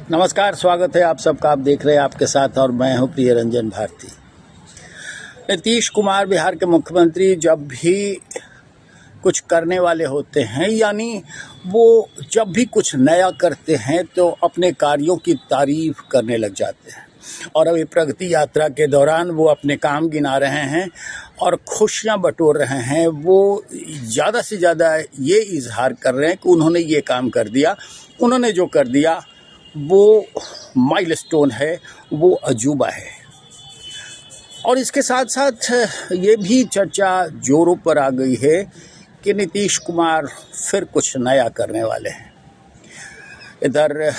नमस्कार, स्वागत है आप सबका। आप देख रहे हैं आपके साथ और मैं हूं प्रिय रंजन भारती। नीतीश कुमार बिहार के मुख्यमंत्री जब भी कुछ करने वाले होते हैं, यानी वो जब भी कुछ नया करते हैं तो अपने कार्यों की तारीफ करने लग जाते हैं। और अभी प्रगति यात्रा के दौरान वो अपने काम गिना रहे हैं और खुशियां बटोर रहे हैं। वो ज़्यादा से ज़्यादा ये इजहार कर रहे हैं कि उन्होंने ये काम कर दिया, उन्होंने जो कर दिया वो माइलस्टोन है, वो अजूबा है। और इसके साथ साथ ये भी चर्चा जोरों पर आ गई है कि नीतीश कुमार फिर कुछ नया करने वाले हैं। इधर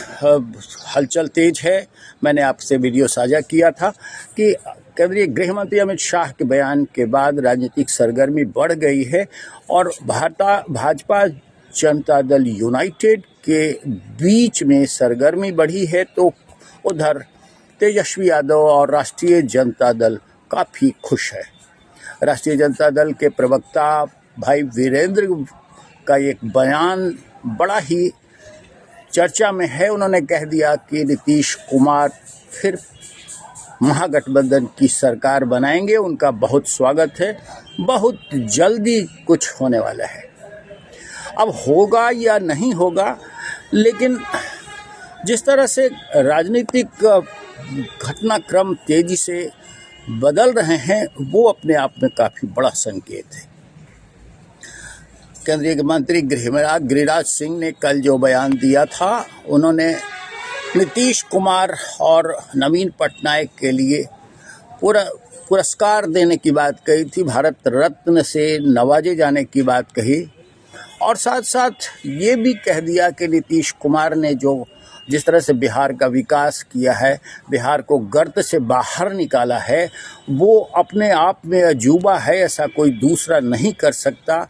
हलचल तेज है। मैंने आपसे वीडियो साझा किया था कि केंद्रीय गृह मंत्री अमित शाह के बयान के बाद राजनीतिक सरगर्मी बढ़ गई है और भाजपा जनता दल यूनाइटेड के बीच में सरगर्मी बढ़ी है। तो उधर तेजस्वी यादव और राष्ट्रीय जनता दल काफ़ी खुश है। राष्ट्रीय जनता दल के प्रवक्ता भाई वीरेंद्र का एक बयान बड़ा ही चर्चा में है। उन्होंने कह दिया कि नीतीश कुमार फिर महागठबंधन की सरकार बनाएंगे, उनका बहुत स्वागत है, बहुत जल्दी कुछ होने वाला है। अब होगा या नहीं होगा, लेकिन जिस तरह से राजनीतिक घटनाक्रम तेजी से बदल रहे हैं वो अपने आप में काफ़ी बड़ा संकेत है। केंद्रीय मंत्री गिरिराज सिंह ने कल जो बयान दिया था, उन्होंने नीतीश कुमार और नवीन पटनायक के लिए पुरस्कार देने की बात कही थी, भारत रत्न से नवाजे जाने की बात कही और साथ साथ ये भी कह दिया कि नीतीश कुमार ने जिस तरह से बिहार का विकास किया है, बिहार को गर्त से बाहर निकाला है, वो अपने आप में अजूबा है, ऐसा कोई दूसरा नहीं कर सकता।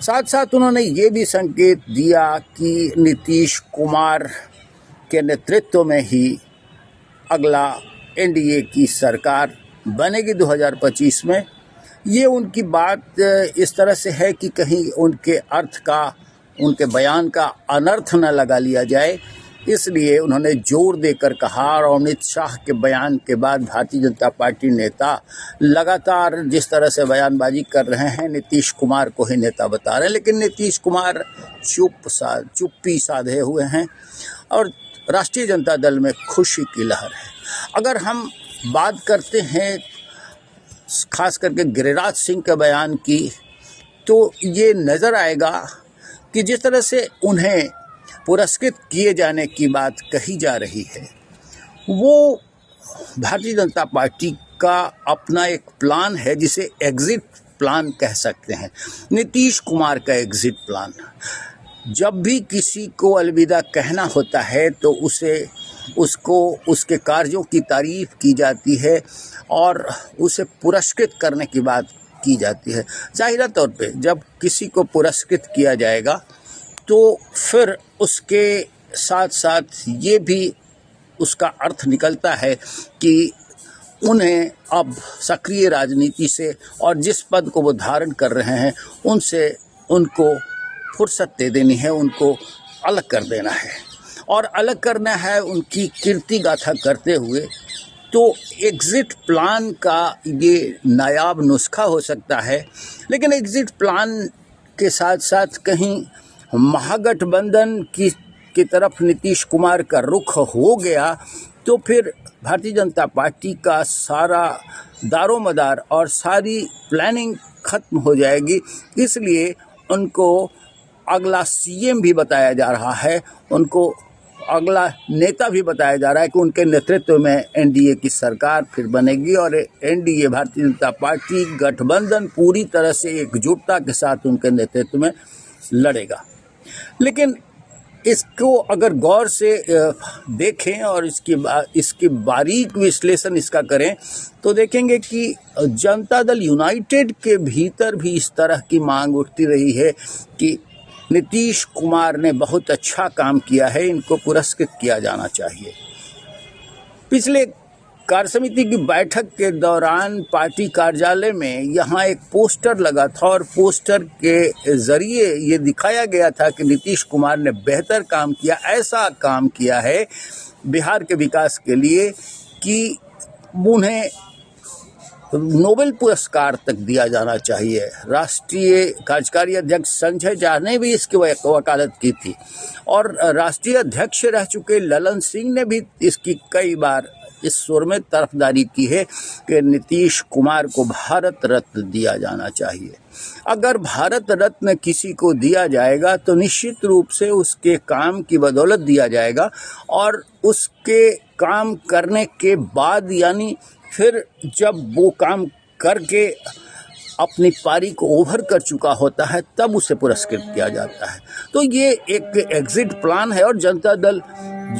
साथ साथ उन्होंने ये भी संकेत दिया कि नीतीश कुमार के नेतृत्व में ही अगला एनडीए की सरकार बनेगी 2025 में। ये उनकी बात इस तरह से है कि कहीं उनके बयान का अनर्थ न लगा लिया जाए, इसलिए उन्होंने जोर देकर कहा। और अमित शाह के बयान के बाद भारतीय जनता पार्टी नेता लगातार जिस तरह से बयानबाजी कर रहे हैं, नीतीश कुमार को ही नेता बता रहे हैं, लेकिन नीतीश कुमार चुप्पी साधे हुए हैं और राष्ट्रीय जनता दल में खुशी की लहर है। अगर हम बात करते हैं खास करके गिरिराज सिंह के बयान की, तो ये नज़र आएगा कि जिस तरह से उन्हें पुरस्कृत किए जाने की बात कही जा रही है, वो भारतीय जनता पार्टी का अपना एक प्लान है जिसे एग्जिट प्लान कह सकते हैं। नीतीश कुमार का एग्जिट प्लान, जब भी किसी को अलविदा कहना होता है तो उसके कार्यों की तारीफ की जाती है और उसे पुरस्कृत करने की बात की जाती है। ज़ाहिर तौर पे जब किसी को पुरस्कृत किया जाएगा तो फिर उसके साथ साथ ये भी उसका अर्थ निकलता है कि उन्हें अब सक्रिय राजनीति से और जिस पद को वो धारण कर रहे हैं उनसे उनको फुर्सत दे देनी है, उनको अलग कर देना है और अलग करना है उनकी कीर्ति गाथा करते हुए। तो एग्ज़िट प्लान का ये नायाब नुस्खा हो सकता है, लेकिन एग्ज़िट प्लान के साथ साथ कहीं महागठबंधन की तरफ नीतीश कुमार का रुख हो गया तो फिर भारतीय जनता पार्टी का सारा दारोमदार और सारी प्लानिंग खत्म हो जाएगी। इसलिए उनको अगला सीएम भी बताया जा रहा है, उनको अगला नेता भी बताया जा रहा है कि उनके नेतृत्व में एनडीए की सरकार फिर बनेगी और एनडीए भारतीय जनता पार्टी गठबंधन पूरी तरह से एकजुटता के साथ उनके नेतृत्व में लड़ेगा। लेकिन इसको अगर गौर से देखें और इसकी बारीक विश्लेषण इसका करें तो देखेंगे कि जनता दल यूनाइटेड के भीतर भी इस तरह की मांग उठती रही है कि नीतीश कुमार ने बहुत अच्छा काम किया है, इनको पुरस्कृत किया जाना चाहिए। पिछले कार्य समिति की बैठक के दौरान पार्टी कार्यालय में यहाँ एक पोस्टर लगा था और पोस्टर के जरिए ये दिखाया गया था कि नीतीश कुमार ने बेहतर काम किया, ऐसा काम किया है बिहार के विकास के लिए कि उन्हें नोबेल पुरस्कार तक दिया जाना चाहिए। राष्ट्रीय कार्यकारी अध्यक्ष संजय झा ने भी इसकी वकालत की थी और राष्ट्रीय अध्यक्ष रह चुके ललन सिंह ने भी इसकी कई बार इस स्वर में तरफदारी की है कि नीतीश कुमार को भारत रत्न दिया जाना चाहिए। अगर भारत रत्न किसी को दिया जाएगा तो निश्चित रूप से उसके काम की बदौलत दिया जाएगा और उसके काम करने के बाद, यानी फिर जब वो काम करके अपनी पारी को ओवर कर चुका होता है तब उसे पुरस्कृत किया जाता है। तो ये एक एग्जिट प्लान है और जनता दल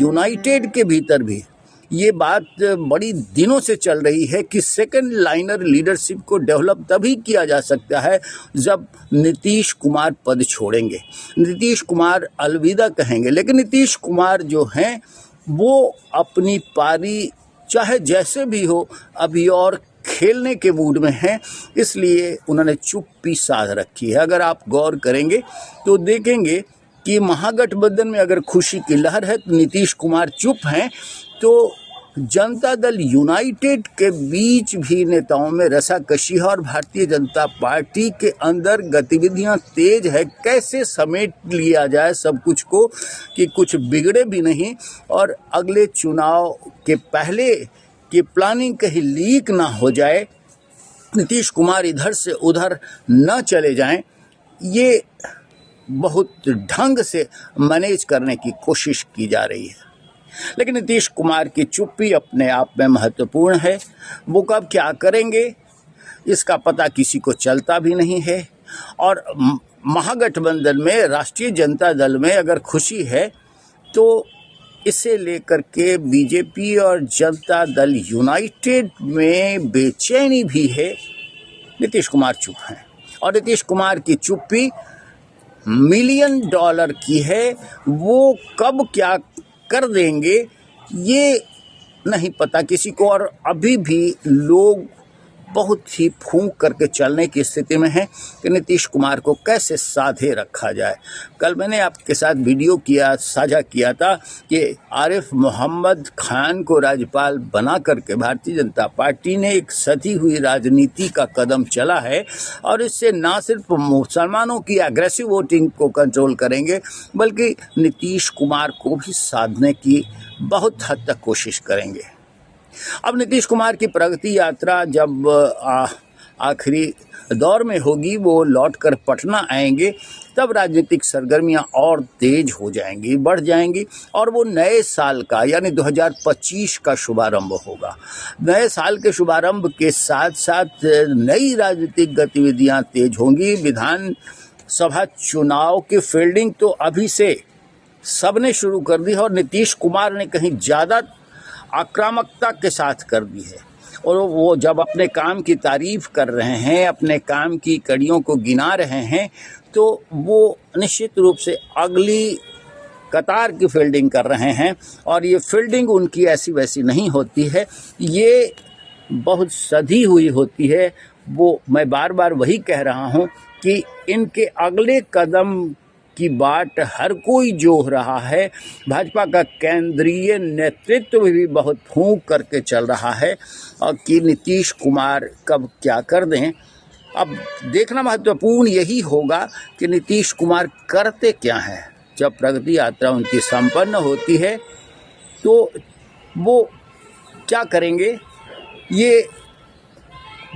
यूनाइटेड के भीतर भी ये बात बड़ी दिनों से चल रही है कि सेकंड लाइनर लीडरशिप को डेवलप तभी किया जा सकता है जब नीतीश कुमार पद छोड़ेंगे, नीतीश कुमार अलविदा कहेंगे। लेकिन नीतीश कुमार जो हैं वो अपनी पारी चाहे जैसे भी हो अभी और खेलने के मूड में हैं, इसलिए उन्होंने चुप्पी साध रखी है। अगर आप गौर करेंगे तो देखेंगे कि महागठबंधन में अगर खुशी की लहर है तो नीतीश कुमार चुप हैं, तो जनता दल यूनाइटेड के बीच भी नेताओं में रसाकशी है और भारतीय जनता पार्टी के अंदर गतिविधियां तेज है। कैसे समेट लिया जाए सब कुछ को कि कुछ बिगड़े भी नहीं और अगले चुनाव के पहले की प्लानिंग कहीं लीक ना हो जाए, नीतीश कुमार इधर से उधर न चले जाएं, ये बहुत ढंग से मैनेज करने की कोशिश की जा रही है। लेकिन नीतीश कुमार की चुप्पी अपने आप में महत्वपूर्ण है। वो कब क्या करेंगे इसका पता किसी को चलता भी नहीं है और महागठबंधन में राष्ट्रीय जनता दल में अगर खुशी है तो इसे लेकर के बीजेपी और जनता दल यूनाइटेड में बेचैनी भी है। नीतीश कुमार चुप हैं और नीतीश कुमार की चुप्पी $1 मिलियन की है। वो कब क्या कर देंगे ये नहीं पता किसी को और अभी भी लोग बहुत ही फूंक करके चलने की स्थिति में है कि नीतीश कुमार को कैसे साधे रखा जाए। कल मैंने आपके साथ वीडियो साझा किया था कि आरिफ मोहम्मद खान को राज्यपाल बना करके भारतीय जनता पार्टी ने एक सधी हुई राजनीति का कदम चला है और इससे ना सिर्फ मुसलमानों की एग्रेसिव वोटिंग को कंट्रोल करेंगे बल्कि नीतीश कुमार को भी साधने की बहुत हद तक कोशिश करेंगे। अब नीतीश कुमार की प्रगति यात्रा जब आखिरी दौर में होगी, वो लौटकर पटना आएंगे, तब राजनीतिक सरगर्मियां और तेज हो जाएंगी, बढ़ जाएंगी और वो नए साल का यानी 2025 का शुभारंभ होगा। नए साल के शुभारंभ के साथ साथ नई राजनीतिक गतिविधियां तेज होंगी। विधानसभा चुनाव की फील्डिंग तो अभी से सबने शुरू कर दी है और नीतीश कुमार ने कहीं ज़्यादा आक्रामकता के साथ कर दी है और वो जब अपने काम की तारीफ कर रहे हैं, अपने काम की कड़ियों को गिना रहे हैं, तो वो निश्चित रूप से अगली कतार की फील्डिंग कर रहे हैं और ये फील्डिंग उनकी ऐसी वैसी नहीं होती है, ये बहुत सधी हुई होती है। वो मैं बार बार वही कह रहा हूँ कि इनके अगले कदम की बाट हर कोई जोह रहा है। भाजपा का केंद्रीय नेतृत्व भी बहुत फूंक करके चल रहा है और कि नीतीश कुमार कब क्या कर दें। अब देखना महत्वपूर्ण यही होगा कि नीतीश कुमार करते क्या हैं। जब प्रगति यात्रा उनकी संपन्न होती है तो वो क्या करेंगे ये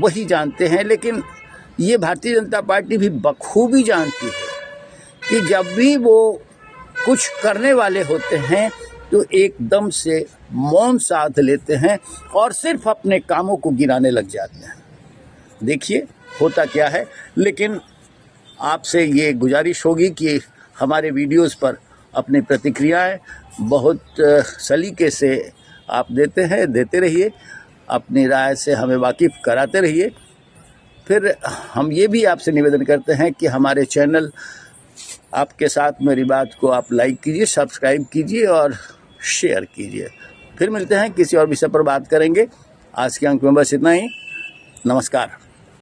वही जानते हैं, लेकिन ये भारतीय जनता पार्टी भी बखूबी जानती है कि जब भी वो कुछ करने वाले होते हैं तो एकदम से मौन साध लेते हैं और सिर्फ अपने कामों को गिनाने लग जाते हैं। देखिए होता क्या है। लेकिन आपसे ये गुजारिश होगी कि हमारे वीडियोस पर अपनी प्रतिक्रियाएं बहुत सलीके से आप देते रहिए, अपनी राय से हमें वाकिफ़ कराते रहिए। फिर हम ये भी आपसे निवेदन करते हैं कि हमारे चैनल आपके साथ मेरी बात को आप लाइक कीजिए, सब्सक्राइब कीजिए और शेयर कीजिए। फिर मिलते हैं, किसी और विषय पर बात करेंगे। आज के अंक में बस इतना ही। नमस्कार।